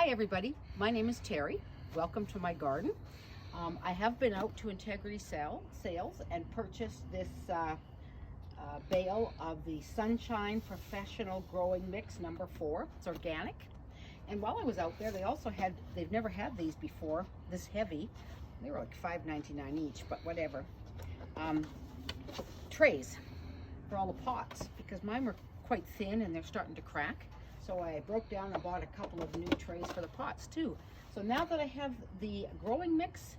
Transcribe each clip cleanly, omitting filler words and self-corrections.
Hi everybody, my name is Terry. Welcome to my garden. I have been out to Integrity Sales and purchased this bale of the Sunshine Professional Growing Mix number 4. It's organic. And while I was out there, they've never had these before, this heavy. They were like $5.99 each, but whatever. Trays for all the pots, because mine were quite thin and they're starting to crack. So I broke down and bought a couple of new trays for the pots too. So now that I have the growing mix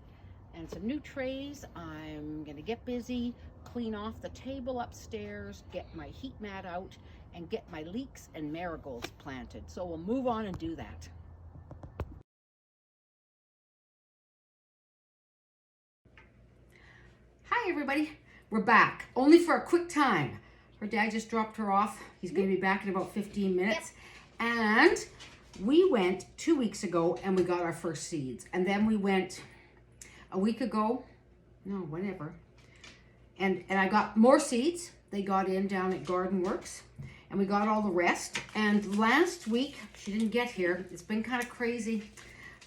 and some new trays, I'm gonna get busy, clean off the table upstairs, get my heat mat out, and get my leeks and marigolds planted. So we'll move on and do that. Hi everybody, we're back, only for a quick time. Her dad just dropped her off. He's gonna be back in about 15 minutes. Yep. And we went 2 weeks ago and we got our first seeds. And then we went a week ago, no, whenever. And I got more seeds. They got in down at Garden Works. And we got all the rest. And last week, she didn't get here. It's been kind of crazy.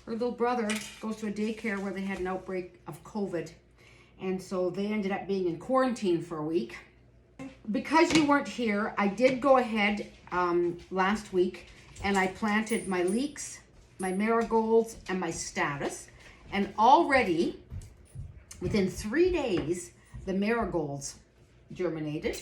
Her little brother goes to a daycare where they had an outbreak of COVID. And so they ended up being in quarantine for a week. Because you weren't here, I did go ahead last week and I planted my leeks, my marigolds, and my status. And already, within 3 days, the marigolds germinated.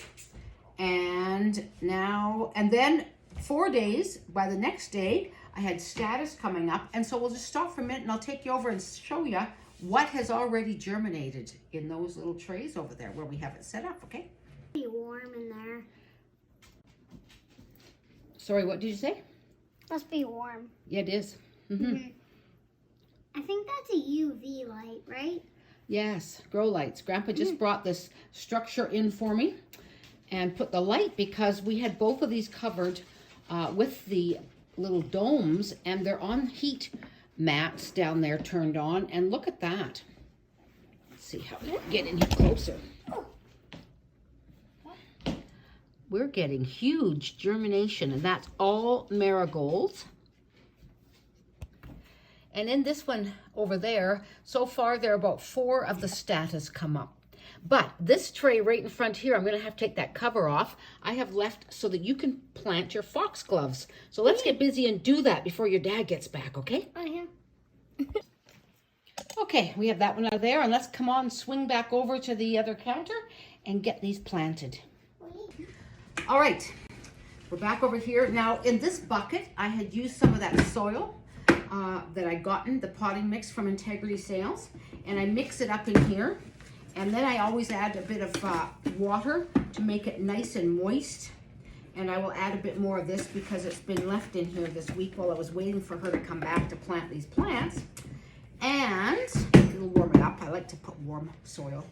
And then 4 days, by the next day, I had status coming up. And so we'll just stop for a minute and I'll take you over and show you what has already germinated in those little trays over there where we have it set up, okay? Be warm in there. Sorry, what did you say? Must be warm. Yeah, it is. I think that's a UV light, right? Yes, grow lights. Grandpa just brought this structure in for me and put the light, because we had both of these covered with the little domes, and they're on heat mats down there turned on. And look at that. Let's see how we get in here closer. We're getting huge germination, and that's all marigolds. And in this one over there, so far there are about 4 of the status come up. But this tray right in front here, I'm going to have to take that cover off. I have left so that you can plant your foxgloves. So let's get busy and do that before your dad gets back, okay? Oh, yeah. Okay, we have that one out of there, and let's come on, swing back over to the other counter and get these planted. All right, we're back over here. Now, in this bucket, I had used some of that soil that I gotten, the potting mix from Integrity Sales, and I mix it up in here. And then I always add a bit of water to make it nice and moist. And I will add a bit more of this because it's been left in here this week while I was waiting for her to come back to plant these plants. And it'll warm it up. I like to put warm soil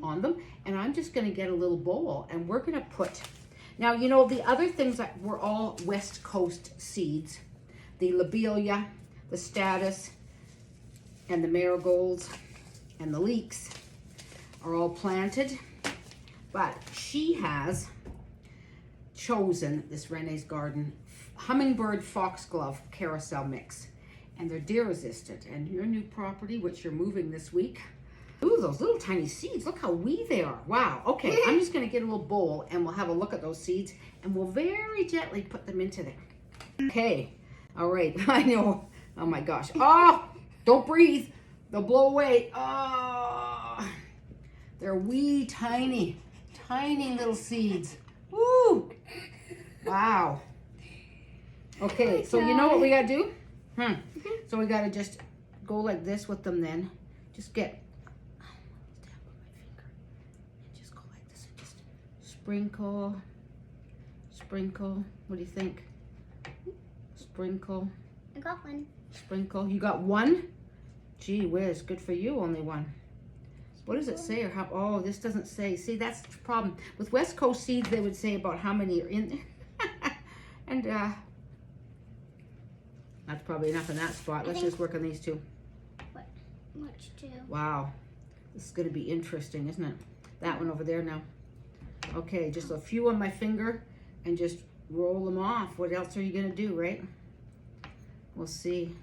on them. And I'm just gonna get a little bowl and we're gonna put, now, you know, the other things that were all West Coast seeds, the lobelia, the status, and the marigolds, and the leeks are all planted. But she has chosen this Renee's Garden Hummingbird Foxglove Carousel Mix. And they're deer resistant. And your new property, which you're moving this week, ooh, those little tiny seeds. Look how wee they are. Wow. Okay, I'm just going to get a little bowl and we'll have a look at those seeds and we'll very gently put them into there. Okay. All right. I know. Oh my gosh. Oh, don't breathe. They'll blow away. Oh, they're wee, tiny little seeds. Woo. Wow. Okay, so you know what we got to do? So we got to just go like this with them then. Just get sprinkle, sprinkle. What do you think? Sprinkle. I got one. Sprinkle. You got one? Gee whiz, good for you, only one. What does it say or how? Oh, this doesn't say. See, that's the problem. With West Coast seeds, they would say about how many are in there. And that's probably enough in that spot. Let's just work on these two. Which two? Wow. This is going to be interesting, isn't it? That one over there now. Okay, just a few on my finger and just roll them off. What else are you going to do, right? We'll see.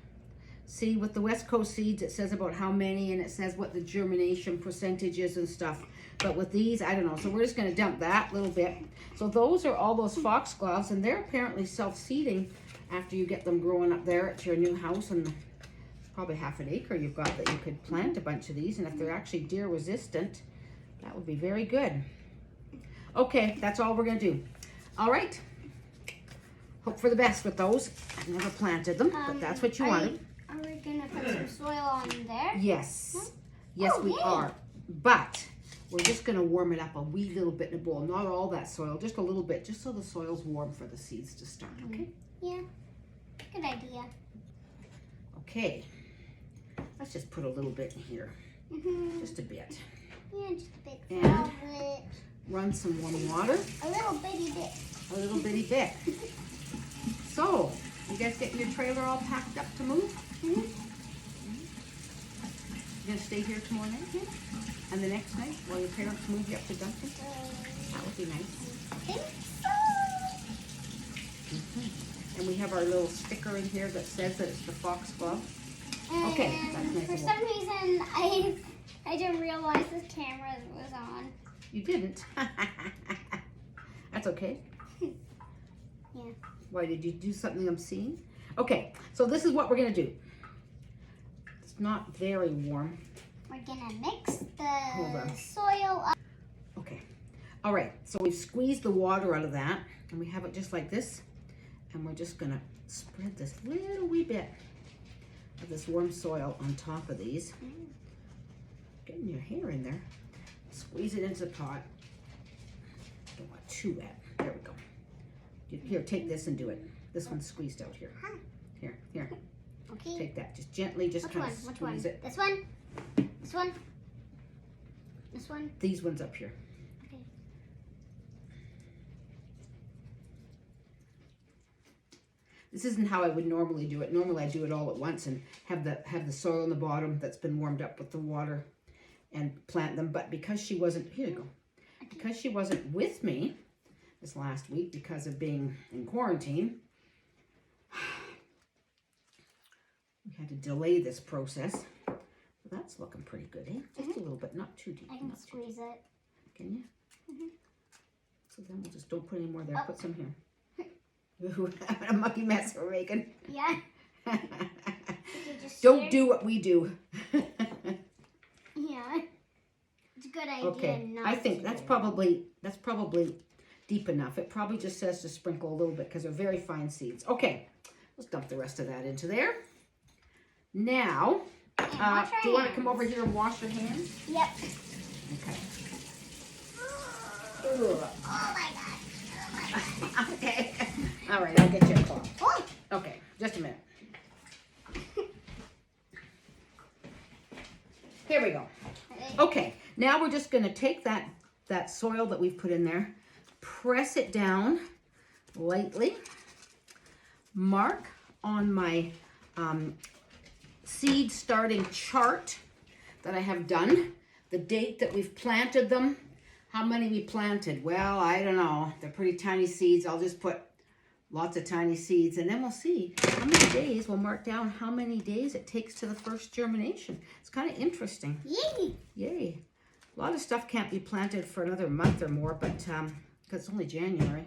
See, with the West Coast seeds, it says about how many, and it says what the germination percentage is and stuff. But with these, I don't know. So we're just going to dump that little bit. So those are all those foxgloves, and they're apparently self-seeding after you get them growing up there at your new house. And probably half an acre you've got that you could plant a bunch of these. And if they're actually deer resistant, that would be very good. Okay, that's all we're going to do. All right. Hope for the best with those. I've never planted them, but that's what you wanted. Are we going to put some soil on there? Yes. Huh? Yes, Oh, we yay. are. But we're just going to warm it up a wee little bit in a bowl. Not all that soil, just a little bit, just so the soil's warm for the seeds to start, okay? Yeah. Good idea. Okay. Let's just put a little bit in here. Just a bit. Yeah, just a bit. And A bit. run some warm water. A little bitty bit. A little bitty bit. So, you guys getting your trailer all packed up to move? You gonna stay here tomorrow night? Yeah. And the next night, while your parents move you up to Duncan? That would be nice. I think so. And we have our little sticker in here that says that it's the foxglove. And Okay, that's nice. for and some reason, I didn't realize the camera was on. You didn't. That's okay. Yeah. Why, did you do something obscene? Okay, so this is what we're gonna do. It's not very warm. We're gonna mix Hold on. the soil up. Okay. All right, so we've squeezed the water out of that, and we have it just like this. And we're just gonna spread this little wee bit of this warm soil on top of these. Getting your hair in there. Squeeze it into the pot. Don't want too wet. There we go. Here, take this and do it. This one's squeezed out here. Here, here. Okay. Take that. Just gently, just Which kind one? of Which one? squeeze it. This one? This one? This one? These ones up here. Okay. This isn't how I would normally do it. Normally I do it all at once and have the soil on the bottom that's been warmed up with the water and plant them. But because she wasn't, here you go. Because she wasn't with me this last week because of being in quarantine, we had to delay this process. So that's looking pretty good, eh? Just a little bit, not too deep. I can not too squeeze deep. it. Can you? So then we'll just don't put any more there. Oh. Put some here. Ooh, a mucky mess we're making. Yeah. Don't do what we do. Yeah. It's a good idea. Okay, Not I think to that's do. probably deep enough. It probably just says to sprinkle a little bit because they're very fine seeds. Okay, let's dump the rest of that into there. Now, And wash our do you want to come hands. over here and wash your hands? Yep. Okay. Oh my god. Okay. All right, I'll get you a cloth. Oh. Okay, just a minute. Here we go. Okay, now we're just going to take that soil that we've put in there, press it down lightly, mark on my seed starting chart that I have done, the date that we've planted them, how many we planted. Well, I don't know. They're pretty tiny seeds. I'll just put lots of tiny seeds, and then we'll see how many days. We'll mark down how many days it takes to the first germination. It's kind of interesting. Yay. Yay. A lot of stuff can't be planted for another month or more, but because it's only January.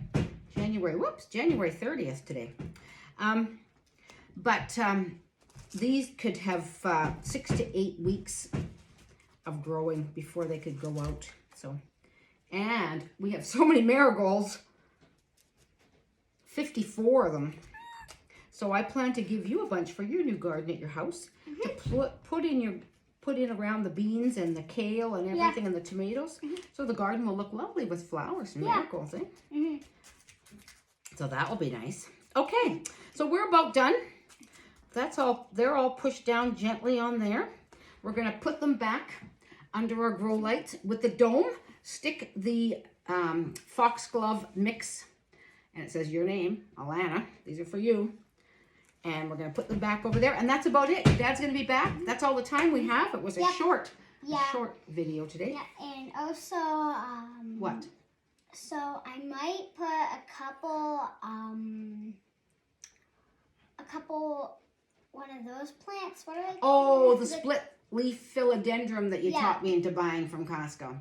January 30th today. These could have 6 to 8 weeks of growing before they could go out. So, and we have so many marigolds, 54 of them. So I plan to give you a bunch for your new garden at your house to put in around the beans and the kale and everything and the tomatoes. So the garden will look lovely with flowers and marigolds, eh? So that will be nice. Okay, so we're about done. That's all. They're all pushed down gently on there. We're going to put them back under our grow light with the dome. Stick the foxglove mix, and it says your name, Alanna. These are for you. And we're going to put them back over there. And that's about it. Dad's going to be back. That's all the time we have. It was a short video today. Yeah, and also, What? So I might put a couple one of those plants. What are they Oh, called? the split leaf philodendron that you Yeah. talked me into buying from Costco.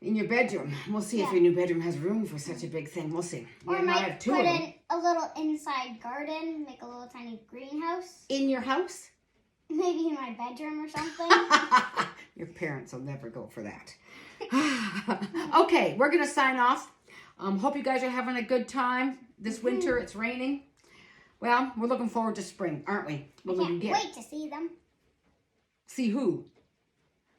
In your bedroom. We'll see if Yeah. your new bedroom has room for such a big thing. We'll see. Or You might might have two put of them. in a little inside garden, make a little tiny greenhouse. In your house? Maybe in my bedroom or something. Your parents will never go for that. Okay, we're going to sign off. Hope you guys are having a good time. This winter, it's raining. Well, we're looking forward to spring, aren't we? I can't wait to see them. See who?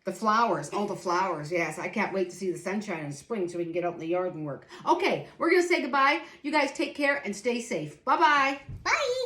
The flowers. Oh, the flowers. Yes, I can't wait to see the sunshine in spring so we can get out in the yard and work. Okay, we're going to say goodbye. You guys take care and stay safe. Bye-bye. Bye.